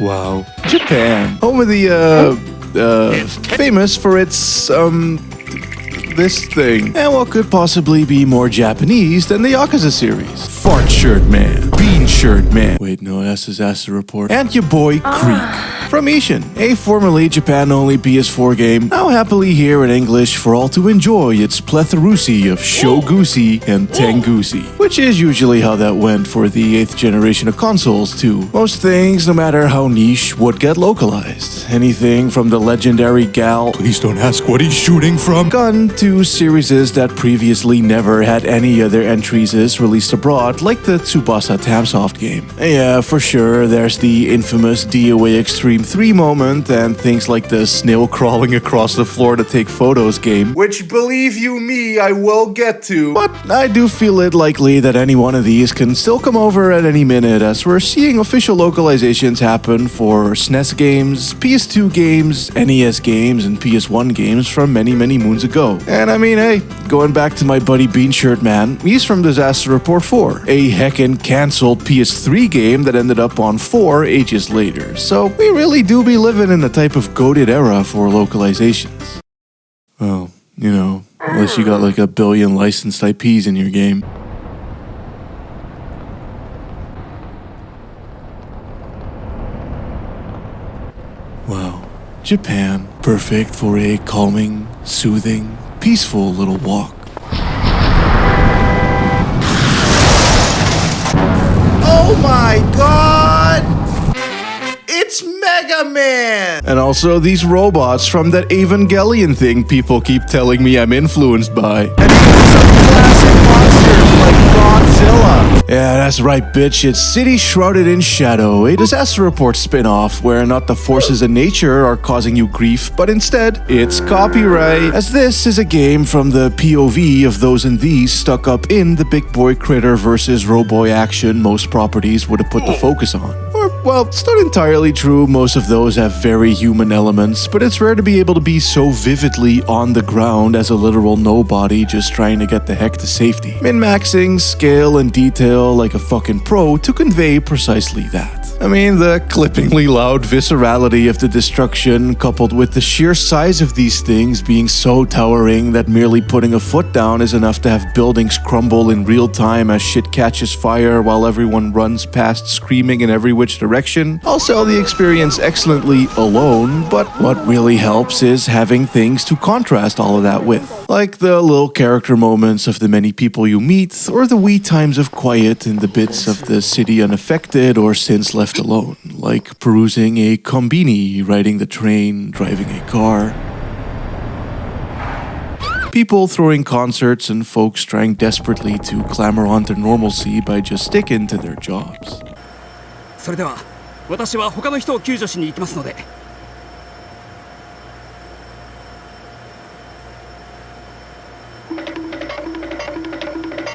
Wow. Japan. Home of the, famous for its, this thing. And what could possibly be more Japanese than the Yakuza series? Fart Shirt Man. Bean Shirt Man. Wait, no, that's Disaster Report. And your boy, Creek. From Ishin, a formerly Japan-only PS4 game, now happily here in English for all to enjoy its plethorusi of Shogusi and Tengusi, which is usually how that went for the 8th generation of consoles too. Most things, no matter how niche, would get localized. Anything from the legendary gal, please don't ask what he's shooting from, gun to series that previously never had any other entries released abroad, like the Tsubasa Tamsoft game. Yeah, for sure, there's the infamous DOA Extreme 3 moment and things like the snail crawling across the floor to take photos game, which believe you me, I will get to. But I do feel it likely that any one of these can still come over at any minute, as we're seeing official localizations happen for SNES games, PS2 games, NES games, and PS1 games from many moons ago. And I mean, hey, going back to my buddy Bean Shirt Man, he's from Disaster Report 4, a heckin' cancelled PS3 game that ended up on 4 ages later. So we really do be living in the type of goated era for localizations. Well, you know, unless you got like a billion licensed IPs in your game. Wow, Japan, perfect for a calming, soothing, peaceful little walk. Oh my god! It's Mega Man! And also these robots from that Evangelion thing people keep telling me I'm influenced by. And some classic monsters like Godzilla. Yeah, that's right, bitch. It's City Shrouded in Shadow, a Disaster Report spin-off where not the forces of nature are causing you grief, but instead, it's copyright. As this is a game from the POV of those and these stuck up in the big boy critter versus roboy action most properties would have put the focus on. Well, it's not entirely true, most of those have very human elements, but it's rare to be able to be so vividly on the ground as a literal nobody just trying to get the heck to safety. Min-maxing scale and detail like a fucking pro to convey precisely that. I mean, the clippingly loud viscerality of the destruction, coupled with the sheer size of these things being so towering that merely putting a foot down is enough to have buildings crumble in real time as shit catches fire while everyone runs past screaming in every which direction. I'll sell the experience excellently alone, but what really helps is having things to contrast all of that with. Like the little character moments of the many people you meet, or the wee times of quiet in the bits of the city unaffected or since left alone, like perusing a kombini, riding the train, driving a car. People throwing concerts and folks trying desperately to clamor onto normalcy by just sticking to their jobs. それでは私は他の人を救助しに行きますので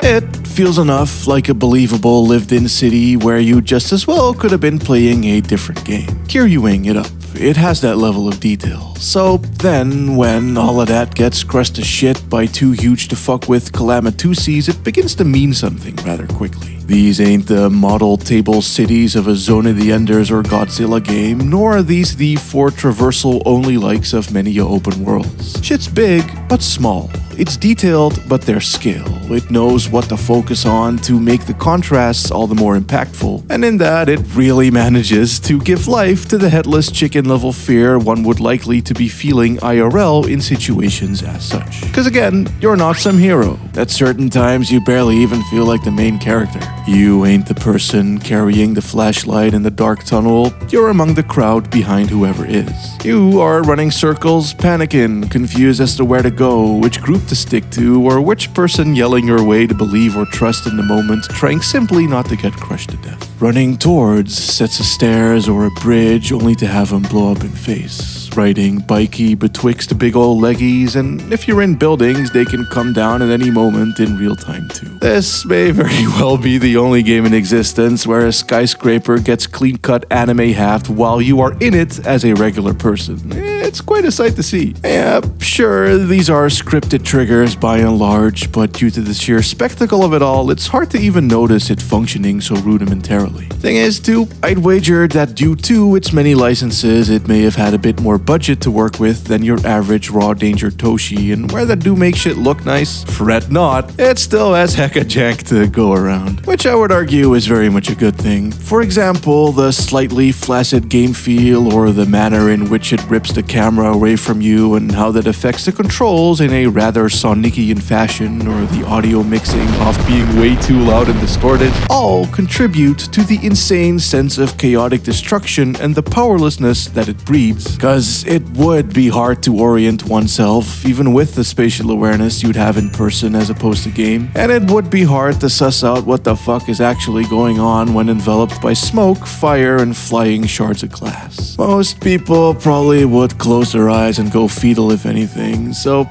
It feels enough like a believable lived-in city where you just as well could have been playing a different game. Kiryuing it up. It has that level of detail. So then, when all of that gets crushed to shit by too huge to fuck with calamituses, it begins to mean something rather quickly. These ain't the model table cities of a Zone of the Enders or Godzilla game, nor are these the for traversal-only likes of many open worlds. Shit's big, but small. It's detailed, but there's scale. It knows what to focus on to make the contrasts all the more impactful, and in that, it really manages to give life to the headless chicken-level fear one would likely to be feeling IRL in situations as such. Because again, you're not some hero. At certain times, you barely even feel like the main character. You ain't the person carrying the flashlight in the dark tunnel, you're among the crowd behind whoever is. You are running circles, panicking, confused as to where to go, which group to stick to, or which person yelling your way to believe or trust in the moment, trying simply not to get crushed to death. Running towards sets of stairs or a bridge only to have them blow up in face. riding bikey betwixt big ol' leggies, and if you're in buildings, they can come down at any moment in real time too. This may very well be the only game in existence where a skyscraper gets clean-cut anime halved while you are in it as a regular person. It's quite a sight to see. Yeah, sure, these are scripted triggers by and large, but due to the sheer spectacle of it all, it's hard to even notice it functioning so rudimentarily. Thing is, too, I'd wager that due to its many licenses, it may have had a bit more budget to work with than your average Raw Danger Toshi, and where that do make shit look nice, fret not, it still has hecka jank to go around, which I would argue is very much a good thing. For example, the slightly flaccid game feel or the manner in which it rips the camera away from you and how that affects the controls in a rather Sonician fashion, or the audio mixing off being way too loud and distorted, all contribute to the insane sense of chaotic destruction and the powerlessness that it breeds. Cause it would be hard to orient oneself, even with the spatial awareness you'd have in person as opposed to game, and it would be hard to suss out what the fuck is actually going on when enveloped by smoke, fire, and flying shards of glass. Most people probably would close their eyes and go fetal if anything, so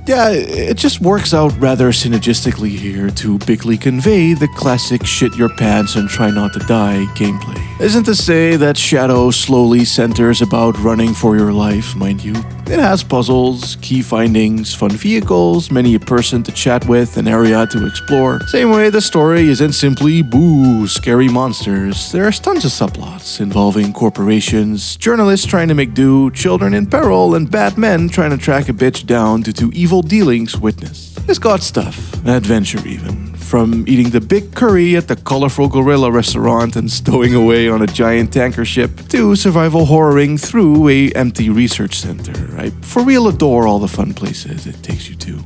yeah, it just works out rather synergistically here to bigly convey the classic shit your pants and try not to die gameplay. Isn't to say that Shadow slowly centers about running for your life, mind you. It has puzzles, key findings, fun vehicles, many a person to chat with, an area to explore. Same way the story isn't simply boo, scary monsters. There's tons of subplots involving corporations, journalists trying to make do, children in peril, and bad men trying to track a bitch down due to evil dealings witnessed. It's got stuff, adventure even. From eating the big curry at the colorful gorilla restaurant and stowing away on a giant tanker ship, to survival horroring through a empty research center. I for real adore all the fun places it takes you to.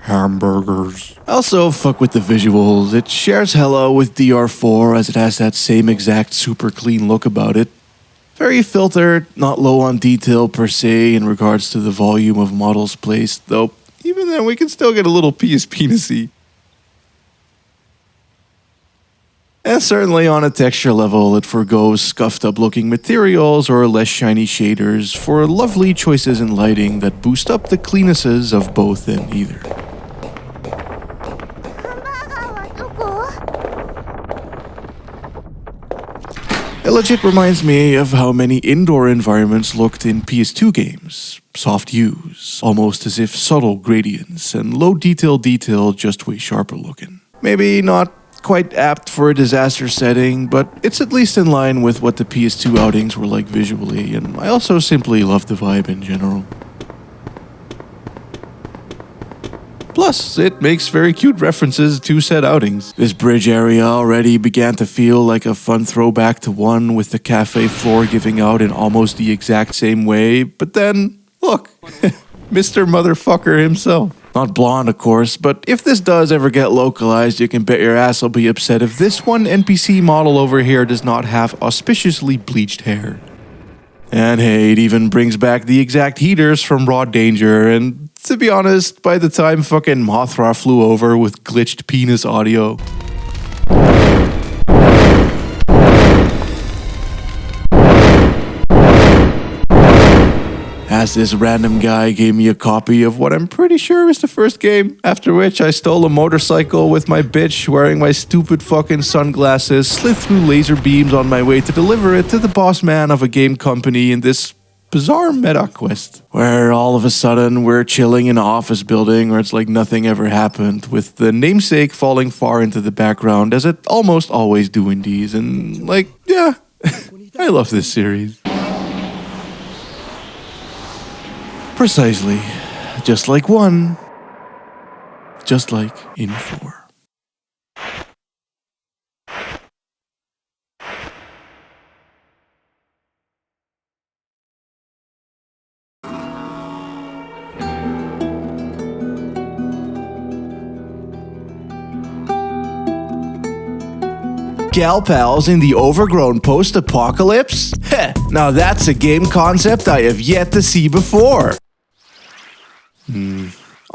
Hamburgers. Also, fuck with the visuals. It shares hella with DR4 as it has that same exact super clean look about it. Very filtered, not low on detail per se in regards to the volume of models placed, though even then we can still get a little penis-y. And certainly on a texture level, it forgoes scuffed-up looking materials or less shiny shaders for lovely choices in lighting that boost up the cleannesses of both and either. It legit reminds me of how many indoor environments looked in PS2 games. Soft hues, almost as if subtle gradients, and low detail just way sharper looking. Maybe not quite apt for a disaster setting, but it's at least in line with what the PS2 outings were like visually, and I also simply love the vibe in general. Plus, it makes very cute references to said outings. This bridge area already began to feel like a fun throwback to one with the cafe floor giving out in almost the exact same way, but then, look, Mr. Motherfucker himself. Not blonde, of course, but if this does ever get localized, you can bet your ass I'll be upset if this one NPC model over here does not have auspiciously bleached hair. And hey, it even brings back the exact heaters from Raw Danger, and to be honest, by the time fucking Mothra flew over with glitched penis audio, as this random guy gave me a copy of what I'm pretty sure is the first game, after which I stole a motorcycle with my bitch wearing my stupid fucking sunglasses, slid through laser beams on my way to deliver it to the boss man of a game company in this bizarre meta quest, where all of a sudden we're chilling in an office building where it's like nothing ever happened, with the namesake falling far into the background as it almost always do in these, and like, yeah, I love this series. Precisely. Just like 1. Just like in 4. Gal pals in the overgrown post-apocalypse? Heh, now that's a game concept I have yet to see before.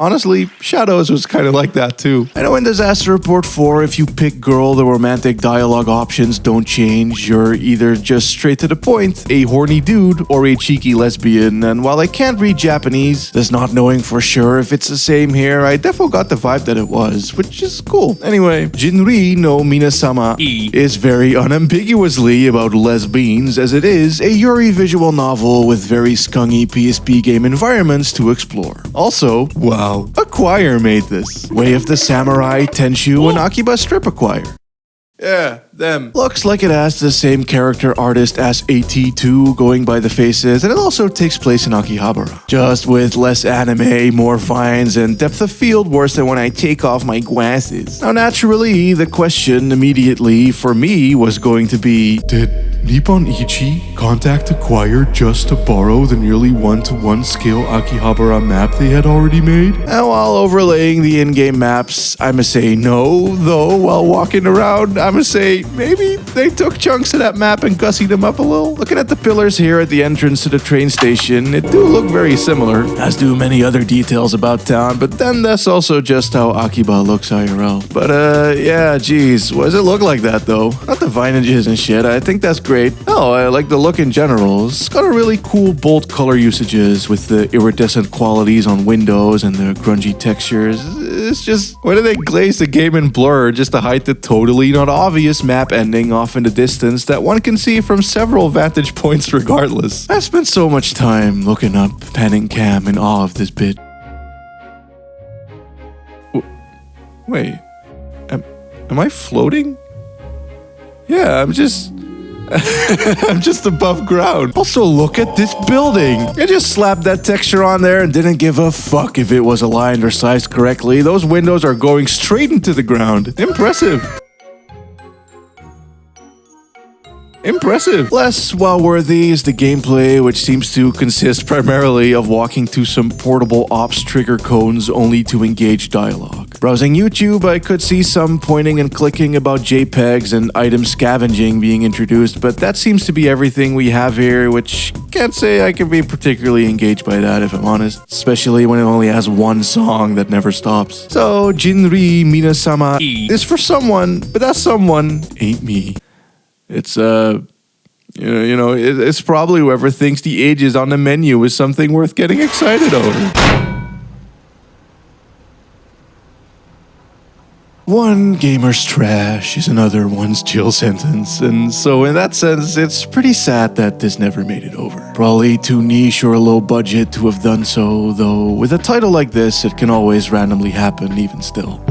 Honestly, Shadows was kind of like that too. I know in Disaster Report 4, if you pick girl, the romantic dialogue options don't change. You're either just straight to the point, a horny dude, or a cheeky lesbian. And while I can't read Japanese, thus not knowing for sure if it's the same here, I definitely got the vibe that it was, which is cool. Anyway, Jinrui no Minasama is very unambiguously about lesbians, as it is a Yuri visual novel with very scungy PSP game environments to explore. Also, wow, Acquire made this. Way of the Samurai, Tenshu, and Akiba Strip Acquire. Yeah, them. Looks like it has the same character artist as AT2 going by the faces, and it also takes place in Akihabara. Just with less anime, more vines, and depth of field worse than when I take off my glasses. Now naturally, the question immediately for me was going to be, did Nippon Ichi contact Acquire just to borrow the nearly 1-to-1 scale Akihabara map they had already made? And while overlaying the in-game maps, I'ma say no, though while walking around, I'ma say maybe they took chunks of that map and gussied them up a little. Looking at the pillars here at the entrance to the train station, it do look very similar, as do many other details about town, but then that's also just how Akiba looks IRL. But yeah, geez, what does it look like that though? Not the vinages and shit, I think that's great. Oh, I like the look in general. It's got a really cool bold color usages with the iridescent qualities on windows and the grungy textures. It's just, why do they glaze the game in blur just to hide the totally not obvious map ending off in the distance that one can see from several vantage points regardless? I've spent so much time looking up, panning cam in awe of this bit. Wait, am I floating? Yeah, I'm just above ground. Also, look at this building. I just slapped that texture on there and didn't give a fuck if it was aligned or sized correctly. Those windows are going straight into the ground. Impressive. Impressive. Less well-worthy is the gameplay, which seems to consist primarily of walking to some portable ops trigger cones only to engage dialogue. Browsing YouTube, I could see some pointing and clicking about JPEGs and item scavenging being introduced, but that seems to be everything we have here, which can't say I can be particularly engaged by that if I'm honest, especially when it only has one song that never stops. So, Jinrui Minasama is for someone, but that someone ain't me. It's, it's probably whoever thinks the ages on the menu is something worth getting excited over. One gamer's trash is another one's chill sentence, and so in that sense, it's pretty sad that this never made it over. Probably too niche or low budget to have done so, though with a title like this, it can always randomly happen even still.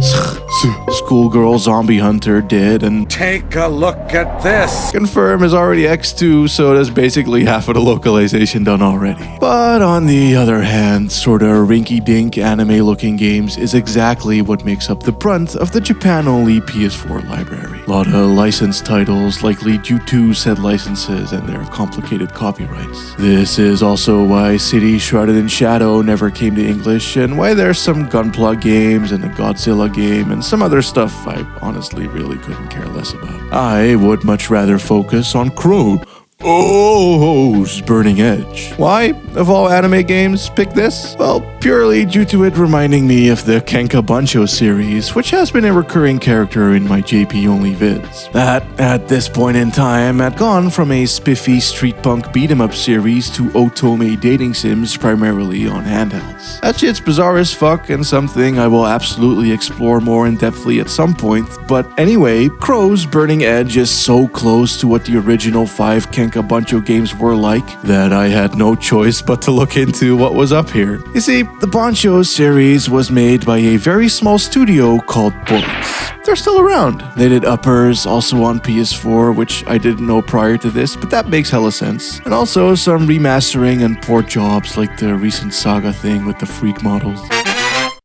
Schoolgirl Zombie Hunter did, and take a look at this! Confirm is already X2, so there's basically half of the localization done already. But on the other hand, sorta rinky-dink anime-looking games is exactly what makes up the brunt of the Japan-only PS4 library. A lot of licensed titles, likely due to said licenses and their complicated copyrights. This is also why City Shrouded in Shadow never came to English, and why there's some Gunpla games and a Godzilla game and some other stuff I honestly really couldn't care less about. I would much rather focus on Burning Edge. Why, of all anime games, pick this? Well, purely due to it reminding me of the Kenka Bancho series, which has been a recurring character in my JP-only vids. That, at this point in time, had gone from a spiffy street punk beat-em-up series to otome dating sims primarily on handhelds. That shit's bizarre as fuck and something I will absolutely explore more in-depthly at some point, but anyway, Crow's Burning Edge is so close to what the original 5 Kenka Bancho games were like that I had no choice but to look into what was up here. You see, the Bancho series was made by a very small studio called Bullets. They're still around. They did Uppers, also on PS4, which I didn't know prior to this, but that makes hella sense. And also some remastering and port jobs like the recent Saga thing with the Freak models.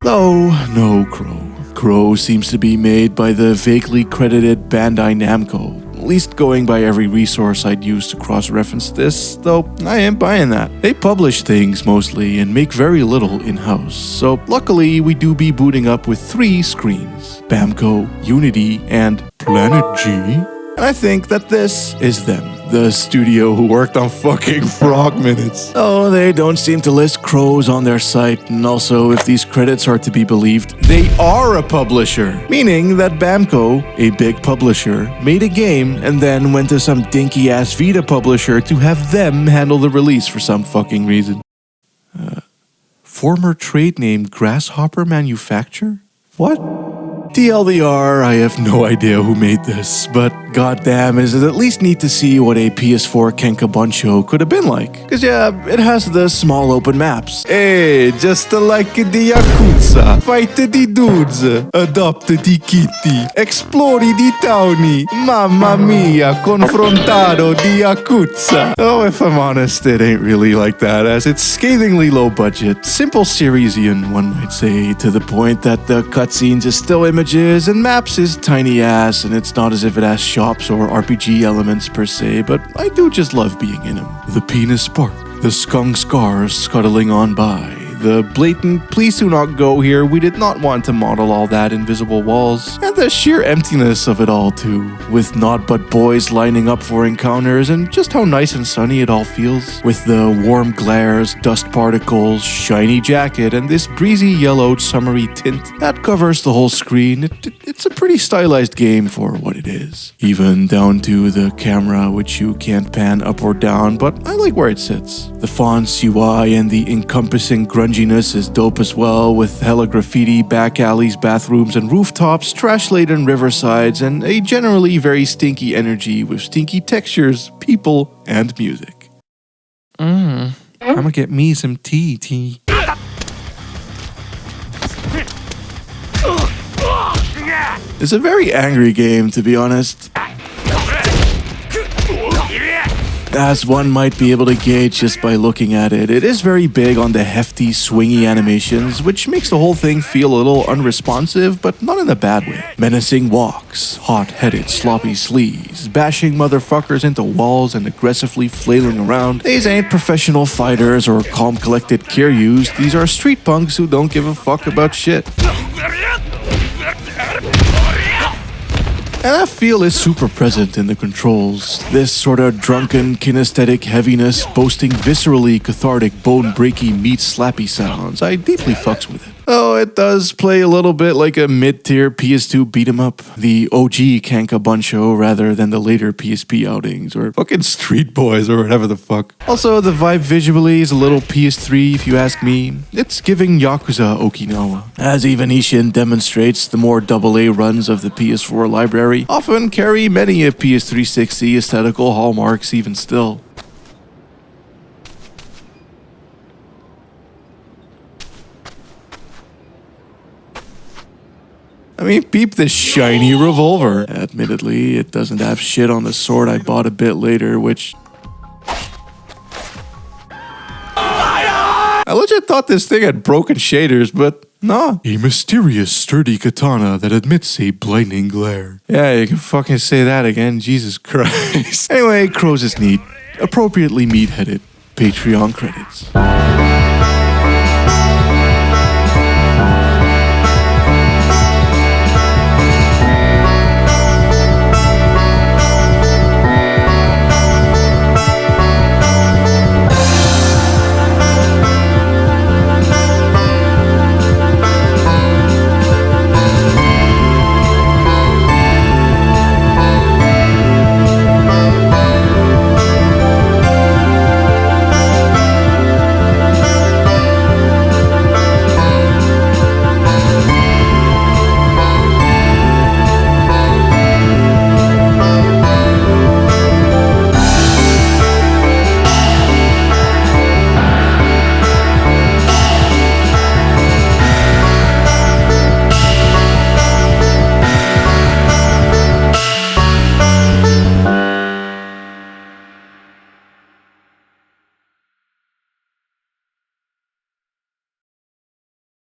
Though, no Crow. Crow seems to be made by the vaguely credited Bandai Namco, at least going by every resource I'd use to cross-reference this, though I ain't buying that. They publish things mostly and make very little in-house, so luckily we do be booting up with 3 screens: Bamco, Unity, and Planet G. And I think that this is them. The studio who worked on fucking Frog Minutes. Oh, they don't seem to list crows on their site, and also, if these credits are to be believed, they are a publisher. Meaning that Bamco, a big publisher, made a game and then went to some dinky-ass Vita publisher to have them handle the release for some fucking reason. Former trade name Grasshopper Manufacture? What? TLDR, I have no idea who made this, but goddamn, is it at least neat to see what a PS4 Kenkabancho could have been like. Cause yeah, it has the small open maps. Hey, just like the Yakuza, fight the dudes, adopt the kitty, explore the townie, mamma mia, confrontado the Yakuza. Oh, if I'm honest, it ain't really like that, as it's scathingly low budget, simple Seriesian, one might say, to the point that the cutscenes is still images and maps is tiny ass, and it's not as if it has shops or RPG elements per se, but I do just love being in them. The penis spark, the skunk scars scuttling on by, the blatant please do not go here, we did not want to model all that invisible walls, and the sheer emptiness of it all too, with naught but boys lining up for encounters, and just how nice and sunny it all feels, with the warm glares, dust particles, shiny jacket, and this breezy yellowed summery tint that covers the whole screen. It's a pretty stylized game for what it is, even down to the camera, which you can't pan up or down, but I like where it sits. The fonts, UI, and the encompassing grunginess is dope as well, with hella graffiti, back alleys, bathrooms, and rooftops, trash-laden riversides, and a generally very stinky energy with stinky textures, people, and music. I'ma get me some tea. It's a very angry game, to be honest. As one might be able to gauge just by looking at it, it is very big on the hefty, swingy animations, which makes the whole thing feel a little unresponsive, but not in a bad way. Menacing walks, hot-headed sloppy sleaze, bashing motherfuckers into walls and aggressively flailing around. These ain't professional fighters or calm, collected Kiryus, these are street punks who don't give a fuck about shit. And that feel is super present in the controls. This sort of drunken, kinesthetic heaviness, boasting viscerally cathartic, bone-breaky, meat-slappy sounds. I deeply fucks with it. Oh, it does play a little bit like a mid-tier PS2 beat-em-up. The OG Kenkabancho rather than the later PSP outings, or fucking Street Boys, or whatever the fuck. Also, the vibe visually is a little PS3, if you ask me. It's giving Yakuza Okinawa. As even Ishin demonstrates, the more AA runs of the PS4 library often carry many a PS360 aesthetical hallmarks even still. I mean, peep this shiny revolver. Admittedly, it doesn't have shit on the sword I bought a bit later, which... I legit thought this thing had broken shaders, but nah. A mysterious, sturdy katana that admits a blinding glare. Yeah, you can fucking say that again, Jesus Christ. Anyway, Crows is neat. Appropriately meat-headed. Patreon credits.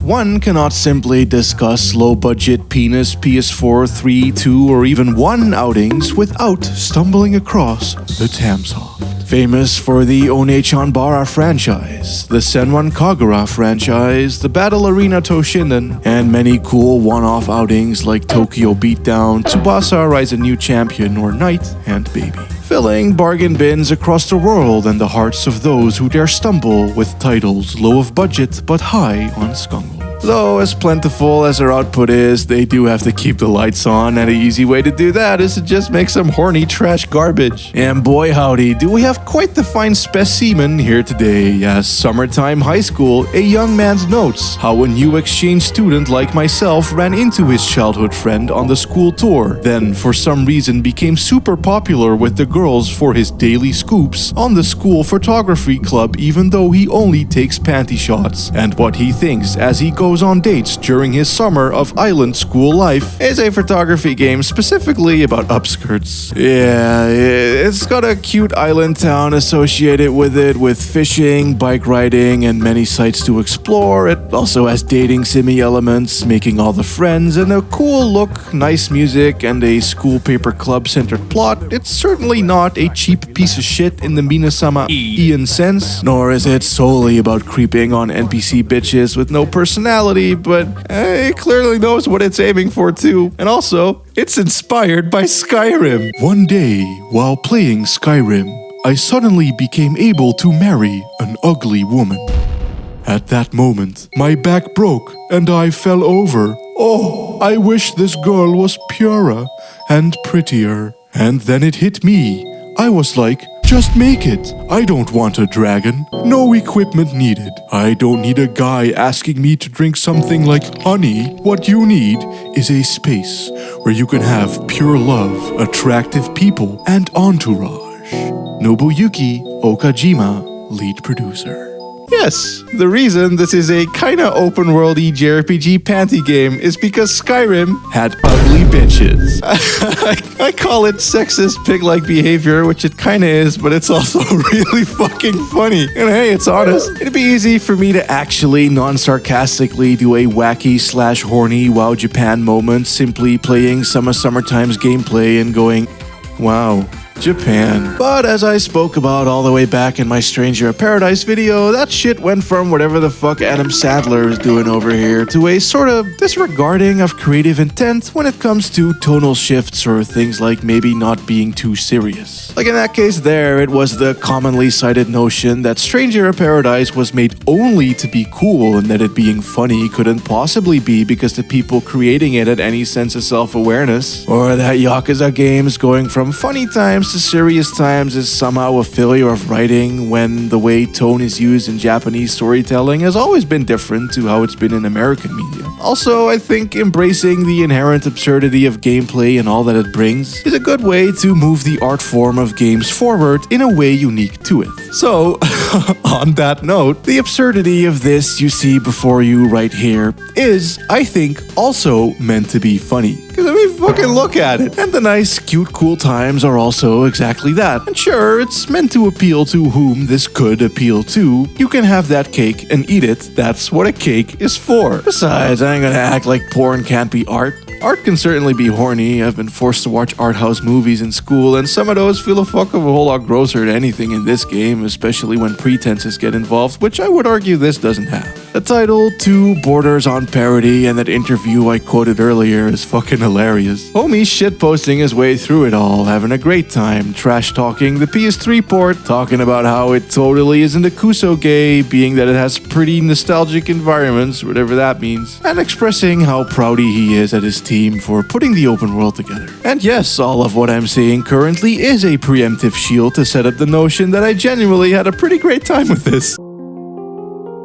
One cannot simply discuss low-budget penis PS4, 3, 2, or even 1 outings without stumbling across the Tamsoft. famous for the One-chan-bara franchise, the Senran Kagura franchise, the Battle Arena Toshinden, and many cool one-off outings like Tokyo Beatdown, Tsubasa Rise a New Champion, or Knight and Baby. Filling bargain bins across the world and the hearts of those who dare stumble with titles low of budget but high on Skungle. Though as plentiful as their output is, they do have to keep the lights on, and an easy way to do that is to just make some horny trash garbage. And boy howdy, do we have quite the fine specimen here today, as Summertime High School, a young man's notes, how a new exchange student like myself ran into his childhood friend on the school tour, then for some reason became super popular with the girls for his daily scoops on the school photography club even though he only takes panty shots, and what he thinks as he goes on dates during his summer of island school life is a photography game specifically about upskirts. Yeah, it's got a cute island town associated with it, with fishing, bike riding, and many sites to explore. It also has dating simi elements, making all the friends, and a cool look, nice music, and a school paper club centered plot. It's certainly not a cheap piece of shit in the Minasama Ian sense, nor is it solely about creeping on NPC bitches with no personality, but it clearly knows what it's aiming for too. And also, it's inspired by Skyrim. One day, while playing Skyrim, I suddenly became able to marry an ugly woman. At that moment, my back broke and I fell over. Oh, I wish this girl was purer and prettier. And then it hit me. I was like, just make it. I don't want a dragon. No equipment needed. I don't need a guy asking me to drink something like honey. What you need is a space where you can have pure love, attractive people, and entourage. Nobuyuki Okajima, lead producer. Yes, the reason this is a kinda open-worldy JRPG panty game is because Skyrim had ugly bitches. I call it sexist pig-like behavior, which it kinda is, but it's also really fucking funny. And hey, it's honest. It'd be easy for me to actually non-sarcastically do a wacky/horny WoW Japan moment simply playing some of Summertime's gameplay and going, wow, Japan. But as I spoke about all the way back in my Stranger of Paradise video, that shit went from whatever the fuck Adam Sandler is doing over here to a sort of disregarding of creative intent when it comes to tonal shifts or things like maybe not being too serious. Like in that case there, it was the commonly cited notion that Stranger of Paradise was made only to be cool and that it being funny couldn't possibly be because the people creating it had any sense of self-awareness, or that Yakuza games going from funny times to serious times is somehow a failure of writing when the way tone is used in Japanese storytelling has always been different to how it's been in American media. Also, I think embracing the inherent absurdity of gameplay and all that it brings is a good way to move the art form of games forward in a way unique to it. So, on that note, the absurdity of this you see before you right here is, I think, also meant to be funny. Because I mean, fucking look at it. And the nice, cute, cool times are also exactly that. And sure, it's meant to appeal to whom this could appeal to. You can have that cake and eat it. That's what a cake is for. Besides, I ain't gonna act like porn can't be art. Art can certainly be horny. I've been forced to watch art house movies in school, and some of those feel a fuck of a whole lot grosser than anything in this game, especially when pretenses get involved, which I would argue this doesn't have. The title, too, borders on parody, and that interview I quoted earlier is fucking hilarious. Homie's shitposting his way through it all, having a great time, trash-talking the PS3 port, talking about how it totally isn't a kusoge, being that it has pretty nostalgic environments, whatever that means, and expressing how proud he is at his team for putting the open world together. And yes, all of what I'm saying currently is a preemptive shield to set up the notion that I genuinely had a pretty great time with this.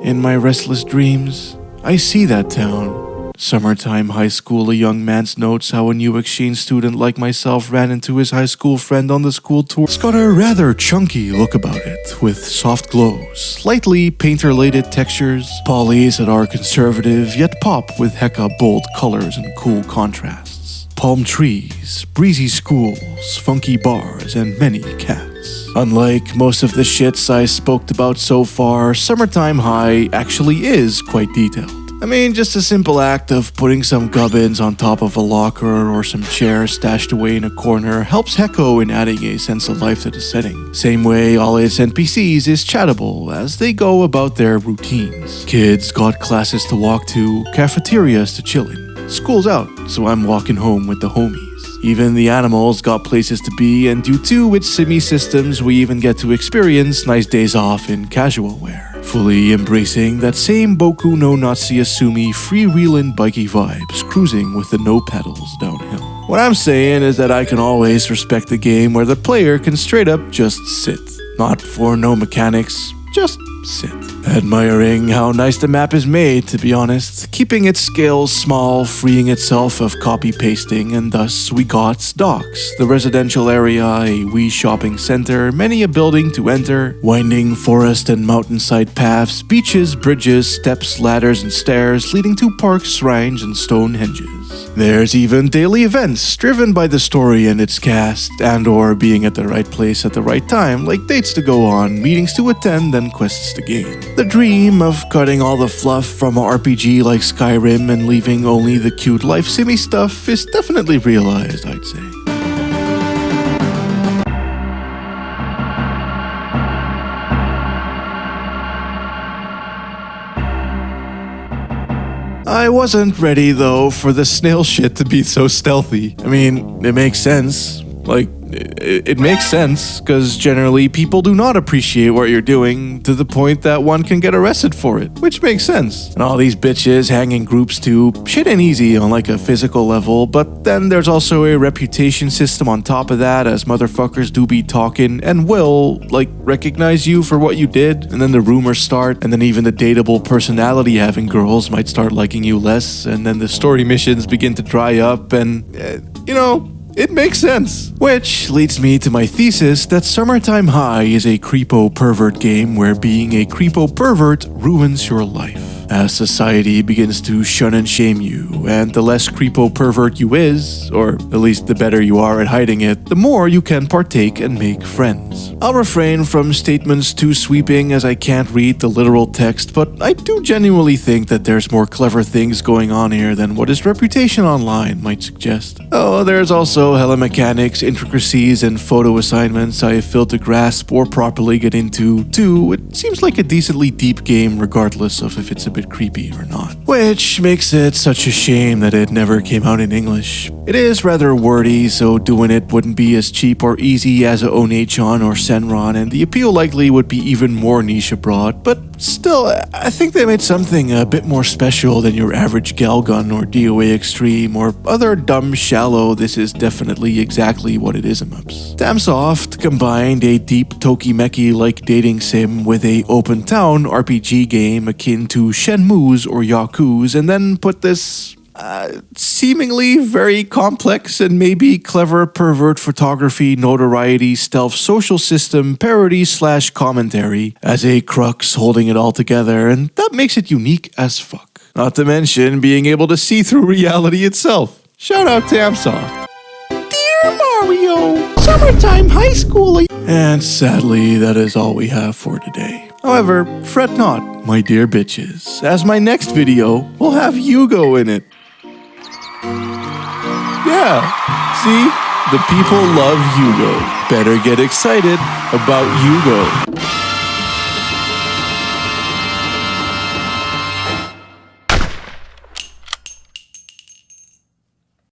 In my restless dreams, I see that town. Summertime high school, a young man's notes how a new exchange student like myself ran into his high school friend on the school tour. It's got a rather chunky look about it, with soft glows, slightly paint-related textures, polys that are conservative yet pop with hecka bold colors and cool contrasts. Palm trees, breezy schools, funky bars, and many cats. Unlike most of the shits I spoke about so far, Summertime High actually is quite detailed. I mean, just a simple act of putting some gubbins on top of a locker or some chairs stashed away in a corner helps Heko in adding a sense of life to the setting. Same way all its NPCs is chattable as they go about their routines. Kids got classes to walk to, cafeterias to chill in. School's out, so I'm walking home with the homies. Even the animals got places to be, and due to its semi-systems, we even get to experience nice days off in casual wear. Fully embracing that same Boku no Natsuyasumi freewheelin' bikey vibes, cruising with the no pedals downhill. What I'm saying is that I can always respect a game where the player can straight up just sit. Not for no mechanics, just sit. Admiring how nice the map is made, to be honest, keeping its scales small, freeing itself of copy-pasting, and thus we got docks, the residential area, a wee shopping center, many a building to enter, winding forest and mountainside paths, beaches, bridges, steps, ladders, and stairs leading to parks, shrines, and stone henges. There's even daily events driven by the story and its cast, and or being at the right place at the right time, like dates to go on, meetings to attend, and quests to gain. The dream of cutting all the fluff from an RPG like Skyrim and leaving only the cute life simmy stuff is definitely realized, I'd say. I wasn't ready though for the snail shit to be so stealthy. I mean, it makes sense. It makes sense, because generally people do not appreciate what you're doing to the point that one can get arrested for it, which makes sense. And all these bitches hang in groups too, shit ain't easy on like a physical level, but then there's also a reputation system on top of that, as motherfuckers do be talking and will, recognize you for what you did, and then the rumors start, and then even the dateable personality having girls might start liking you less, and then the story missions begin to dry up, and, it makes sense. Which leads me to my thesis that Summertime High is a creepo pervert game where being a creepo pervert ruins your life. As society begins to shun and shame you, and the less creepo pervert you is, or at least the better you are at hiding it, the more you can partake and make friends. I'll refrain from statements too sweeping as I can't read the literal text, but I do genuinely think that there's more clever things going on here than what its reputation online might suggest. Oh, there's also hella mechanics, intricacies, and photo assignments I have failed to grasp or properly get into, too. It seems like a decently deep game regardless of if it's a bit creepy or not. Which makes it such a shame that it never came out in English. It is rather wordy, so doing it wouldn't be as cheap or easy as a Onechan or Senran, and the appeal likely would be even more niche abroad, but still, I think they made something a bit more special than your average Galgun or DOA Extreme or other dumb shallow this is definitely exactly what it is em-ups. Damsoft combined a deep Tokimeki-like dating sim with a open town RPG game akin to Shenmue's or Yaku's, and then put this seemingly very complex and maybe clever pervert photography, notoriety, stealth social system, parody / commentary as a crux holding it all together, and that makes it unique as fuck. Not to mention being able to see through reality itself. Shout out to Amsoft. Dear Mario, Summertime High School. And sadly, that is all we have for today. However, fret not, my dear bitches, as my next video will have Yugo in it. Yeah, see? The people love Yugo. Better get excited about Yugo.